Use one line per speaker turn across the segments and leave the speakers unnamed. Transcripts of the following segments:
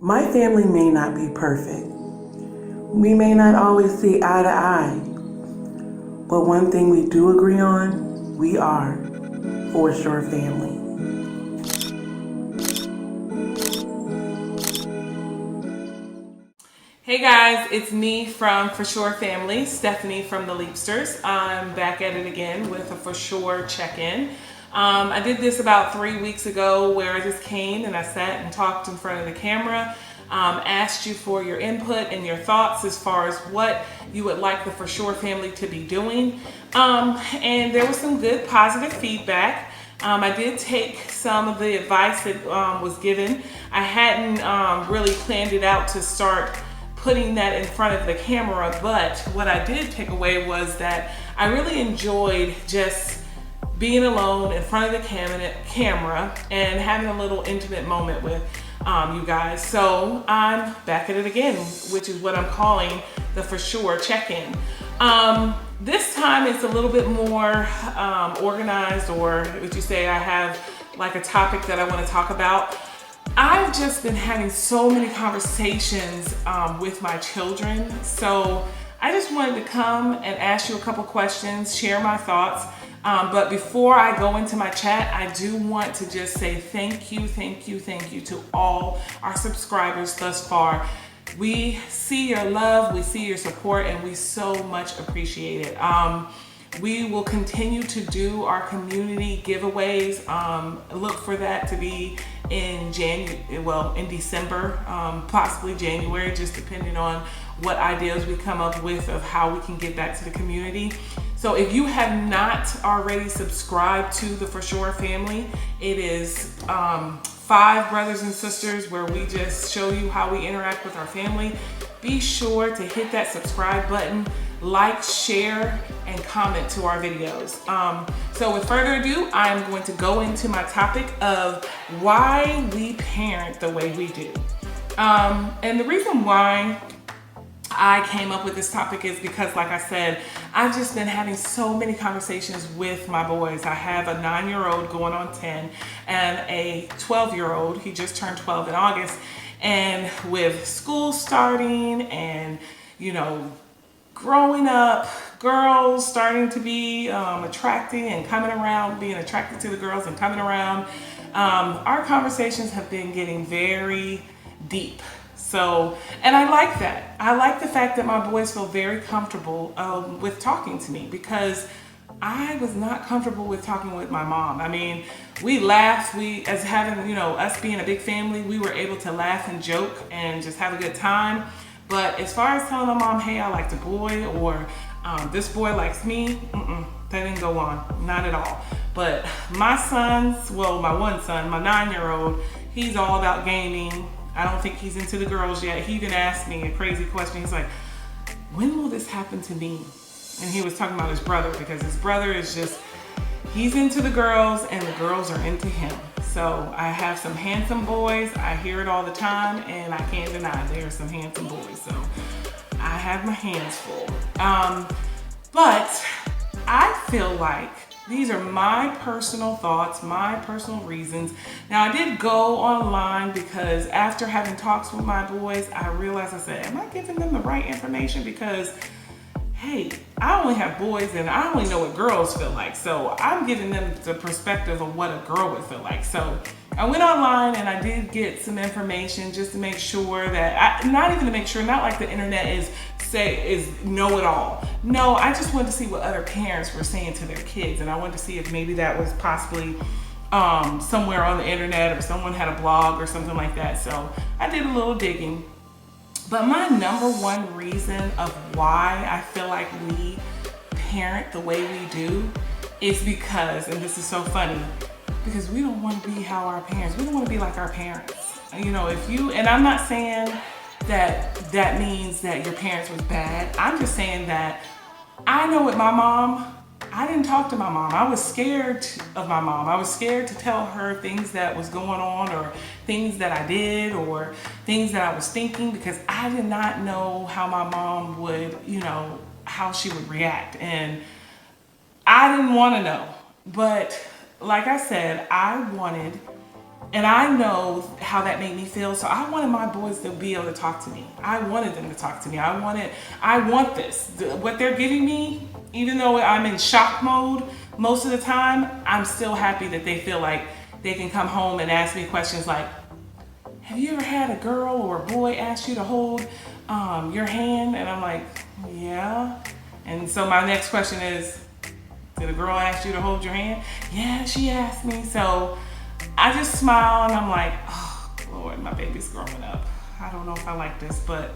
My family may not be perfect. We may not always see eye to eye. But one thing we do agree on, we are For Sure family.
Hey guys, it's me from For Sure Family, Stephanie from the Leapsters. I'm back at it again with a For Sure check-in. I did this about 3 weeks ago where I just came and I sat and talked in front of the camera, asked you for your input and your thoughts as far as what you would like the For Sure family to be doing. And there was some good positive feedback. I did take some of the advice that was given. I hadn't really planned it out to start putting that in front of the camera, but what I did take away was that I really enjoyed just being alone in front of the camera and having a little intimate moment with you guys. So I'm back at it again, which is what I'm calling the For Sure check-in. This time it's a little bit more organized, or would you say I have like a topic that I want to talk about. I've just been having so many conversations with my children, so I just wanted to come and ask you a couple questions, share my thoughts. But before I go into my chat, I do want to just say thank you to all our subscribers thus far. We see your love, we see your support, and we so much appreciate it. We will continue to do our community giveaways. Look for that to be in December, possibly January, just depending on what ideas we come up with of how we can get back to the community. So if you have not already subscribed to the For Sure family, it is 5 brothers and sisters where we just show you how we interact with our family. Be sure to hit that subscribe button, like, share, and comment to our videos. So with further ado, I'm going to go into my topic of why we parent the way we do. And the reason why I came up with this topic is because, like I said, I've just been having so many conversations with my boys. I have a 9-year-old going on 10 and a 12-year-old. He just turned 12 in August. And with school starting and, growing up, girls starting to be attracting and coming around, being attracted to the girls and coming around, our conversations have been getting very deep. So, and I like that. I like the fact that my boys feel very comfortable with talking to me, because I was not comfortable with talking with my mom. I mean, we laugh, as having, us being a big family, we were able to laugh and joke and just have a good time. But as far as telling my mom, hey, I like the boy, or this boy likes me, that didn't go on, not at all. But my sons, my one son, my 9-year-old, he's all about gaming. I don't think he's into the girls yet. He even asked me a crazy question. He's like, when will this happen to me? And he was talking about his brother, because his brother is just, he's into the girls and the girls are into him. So I have some handsome boys. I hear it all the time, and I can't deny there are some handsome boys. So I have my hands full. But I feel like these are my personal thoughts, my personal reasons. Now, I did go online because after having talks with my boys, I realized, I said, am I giving them the right information? Because, hey, I only have boys and I only know what girls feel like. So I'm giving them the perspective of what a girl would feel like. So I went online and I did get some information just to make sure that, not even to make sure, not like the internet is know-it-all. No, I just wanted to see what other parents were saying to their kids, and I wanted to see if maybe that was possibly somewhere on the internet, or someone had a blog or something like that. So I did a little digging. But my number one reason of why I feel like we parent the way we do is because, and this is so funny, because we don't want to be how our parents, we don't want to be like our parents. And I'm not saying that means that your parents was bad. I'm just saying that I know with my mom, I didn't talk to my mom. I was scared of my mom. I was scared to tell her things that was going on, or things that I did, or things that I was thinking, because I did not know how my mom would, how she would react. And I didn't want to know. But like I said, I wanted And I know how that made me feel. So I wanted my boys to be able to talk to me. I wanted them to talk to me. I want this. What they're giving me, even though I'm in shock mode most of the time, I'm still happy that they feel like they can come home and ask me questions like, have you ever had a girl or a boy ask you to hold your hand? And I'm like, yeah. And so my next question is, did a girl ask you to hold your hand? Yeah, she asked me. So I just smile and I'm like, oh Lord, my baby's growing up. I don't know if I like this, but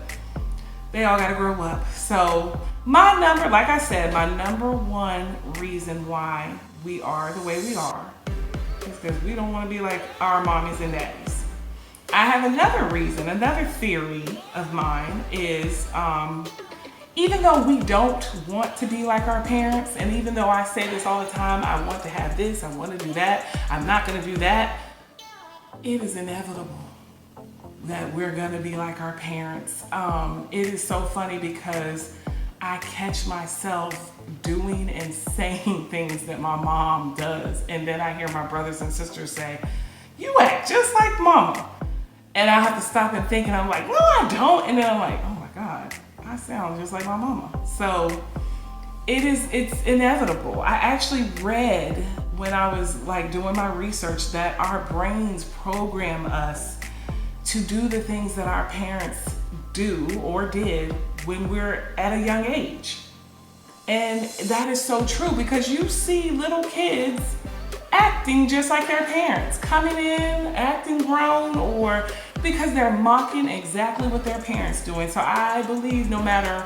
they all gotta grow up. So like I said, my number one reason why we are the way we are is because we don't wanna be like our mommies and daddies. I have another reason, another theory of mine is, even though we don't want to be like our parents, and even though I say this all the time, I want to have this, I want to do that, I'm not going to do that, it is inevitable that we're going to be like our parents. It is so funny because I catch myself doing and saying things that my mom does, and then I hear my brothers and sisters say, you act just like mama. And I have to stop and think, and I'm like, no, I don't. And then I'm like, oh my God, I sound just like my mama. So it's inevitable. I actually read when I was like doing my research that our brains program us to do the things that our parents do or did when we're at a young age. And that is so true because you see little kids acting just like their parents, coming in, acting grown, or because they're mocking exactly what their parents doing. So I believe no matter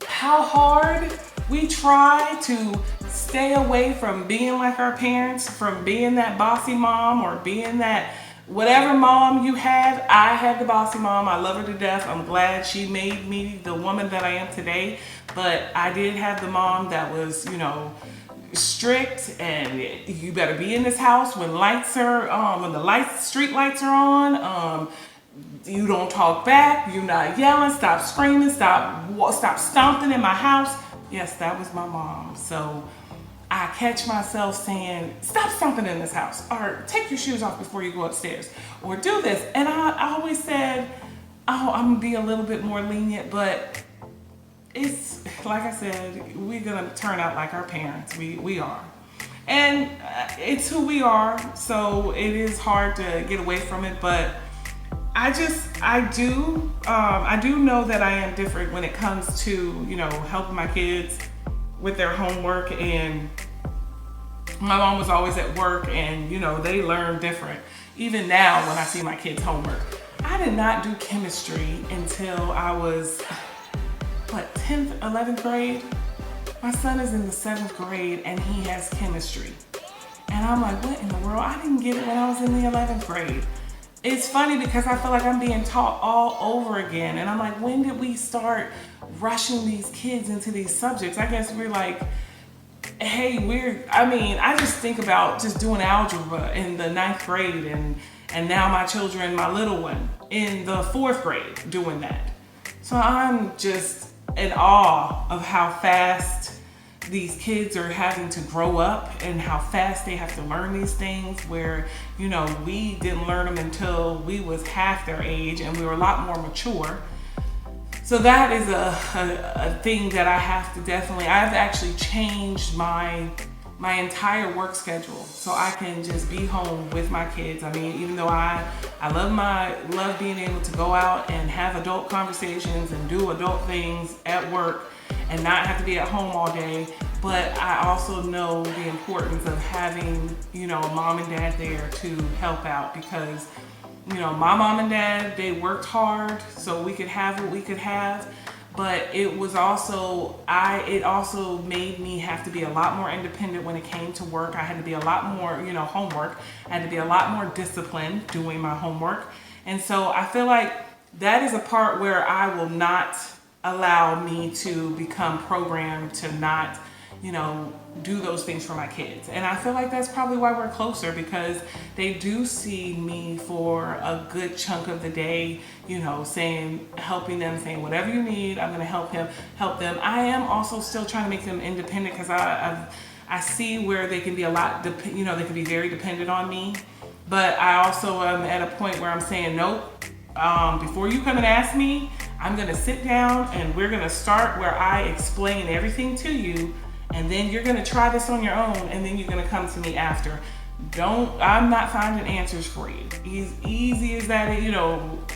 how hard we try to stay away from being like our parents, from being that bossy mom or being that whatever mom you had, I had the bossy mom. I love her to death. I'm glad she made me the woman that I am today. But I did have the mom that was, strict, and you better be in this house when street lights are on. You don't talk back. You're not yelling. Stop screaming. Stop stomping in my house. Yes, that was my mom. So I catch myself saying, stop stomping in this house, or take your shoes off before you go upstairs, or do this. And I always said, oh, I'm gonna be a little bit more lenient, but it's like I said, we're gonna turn out like our parents. We are, and it's who we are. So it is hard to get away from it. But I do know that I am different when it comes to helping my kids with their homework. And my mom was always at work, and they learn different. Even now, when I see my kids' homework, I did not do chemistry until I was 10th, 11th grade. My son is in the 7th grade and he has chemistry. And I'm like, what in the world? I didn't get it when I was in the 11th grade. It's funny because I feel like I'm being taught all over again. And I'm like, when did we start rushing these kids into these subjects? I guess we're like, hey, I just think about just doing algebra in the 9th grade and now my children, my little one, in the 4th grade doing that. So I'm just in awe of how fast these kids are having to grow up and how fast they have to learn these things where, we didn't learn them until we was half their age and we were a lot more mature. So that is a thing that I've actually changed my entire work schedule so I can just be home with my kids. I mean, even though I love being able to go out and have adult conversations and do adult things at work and not have to be at home all day, but I also know the importance of having, a mom and dad there to help out because, my mom and dad, they worked hard so we could have what we could have. But it also made me have to be a lot more independent when it came to work. I had to be a lot more, homework. I had to be a lot more disciplined doing my homework. And so I feel like that is a part where I will not allow me to become programmed to not, do those things for my kids. And I feel like that's probably why we're closer because they do see me for a good chunk of the day, helping them, saying whatever you need, I'm going to help them. I am also still trying to make them independent because I see where they can be they can be very dependent on me. but I also am at a point where I'm saying, nope, before you come and ask me, I'm gonna sit down and we're gonna start where I explain everything to you, and then you're gonna try this on your own, and then you're gonna come to me after. I'm not finding answers for you. Easy as that,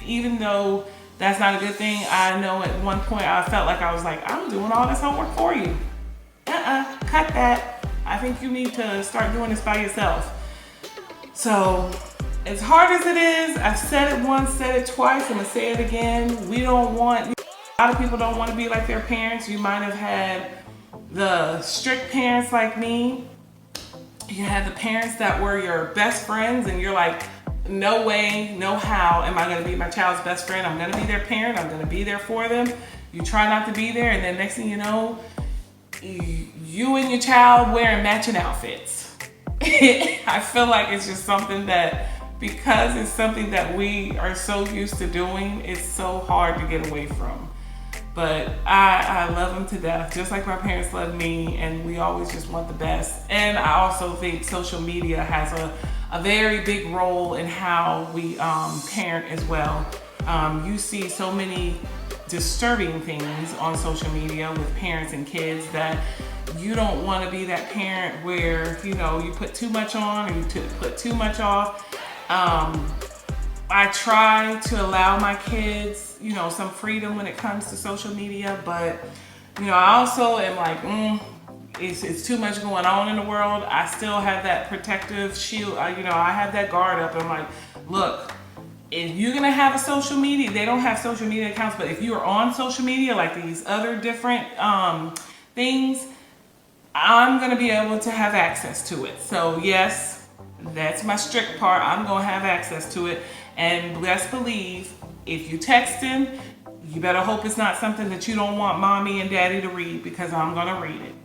even though that's not a good thing. I know at one point I felt like I was like, I'm doing all this homework for you. Cut that. I think you need to start doing this by yourself. So, as hard as it is, I've said it once, said it twice, I'm gonna say it again. A lot of people don't want to be like their parents. You might have had the strict parents like me. You had the parents that were your best friends and you're like, no way, no how am I gonna be my child's best friend. I'm gonna be their parent, I'm gonna be there for them. You try not to be there, and then next thing you know, you and your child wearing matching outfits. I feel like it's just something that, because it's something that we are so used to doing, it's so hard to get away from. But I love them to death, just like my parents loved me, and we always just want the best. And I also think social media has a very big role in how we parent as well. You see so many disturbing things on social media with parents and kids that you don't want to be that parent where, you put too much on or you put too much off. I try to allow my kids, some freedom when it comes to social media, but, I also am like, it's too much going on in the world. I still have that protective shield. I have that guard up. I'm like, look, if you're gonna have a social media, they don't have social media accounts, but if you are on social media, like these other different things, I'm gonna be able to have access to it. So yes, that's my strict part. I'm gonna have access to it. And best believe, if you texting, you better hope it's not something that you don't want mommy and daddy to read, because I'm gonna read it.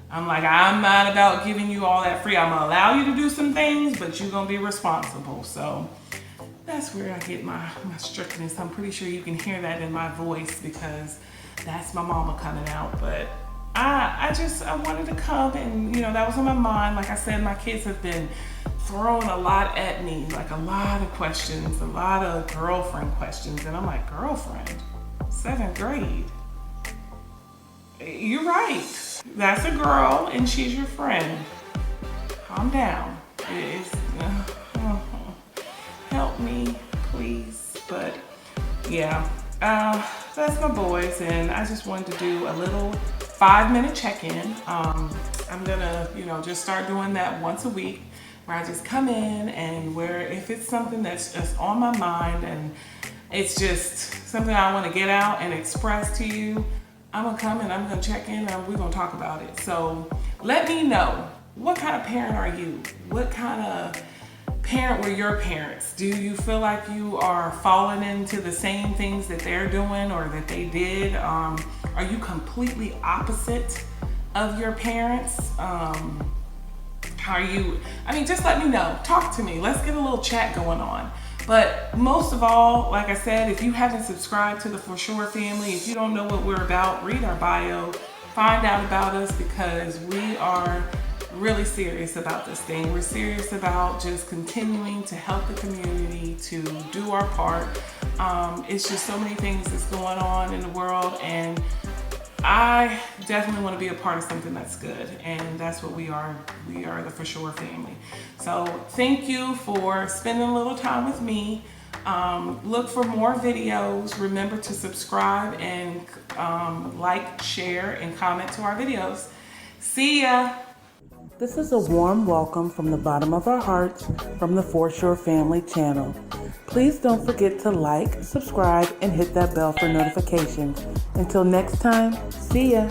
I'm like, I'm not about giving you all that free. I'm gonna allow you to do some things, but you're gonna be responsible. So that's where I get my strictness. I'm pretty sure you can hear that in my voice, because that's my mama coming out. But I wanted to come, and that was on my mind. Like I said, my kids have been throwing a lot at me, like a lot of questions, a lot of girlfriend questions. And I'm like, girlfriend? 7th grade? You're right. That's a girl and she's your friend. Calm down. Help me, please. But yeah, that's my boys, and I just wanted to do a little 5-minute check-in. I'm gonna, just start doing that once a week, where I just come in, and where if it's something that's just on my mind and it's just something I want to get out and express to you, I'm gonna come and I'm gonna check in and we're gonna talk about it. So let me know, what kind of parent are you? What kind of parent were your parents? Do you feel like you are falling into the same things that they're doing or that they did? Are you completely opposite of your parents? How are you? Just let me know. Talk to me. Let's get a little chat going on. But most of all, like I said, if you haven't subscribed to the For Sure family, if you don't know what we're about, read our bio, find out about us, because we are really serious about this thing. We're serious about just continuing to help the community, to do our part. It's just so many things that's going on in the world, and I definitely want to be a part of something that's good, and that's what we are. We are the For Sure family. So thank you for spending a little time with me. Look for more videos. Remember to subscribe and like, share, and comment to our videos. See ya!
This is a warm welcome from the bottom of our hearts from the For Sure Family channel. Please don't forget to like, subscribe, and hit that bell for notifications. Until next time, see ya!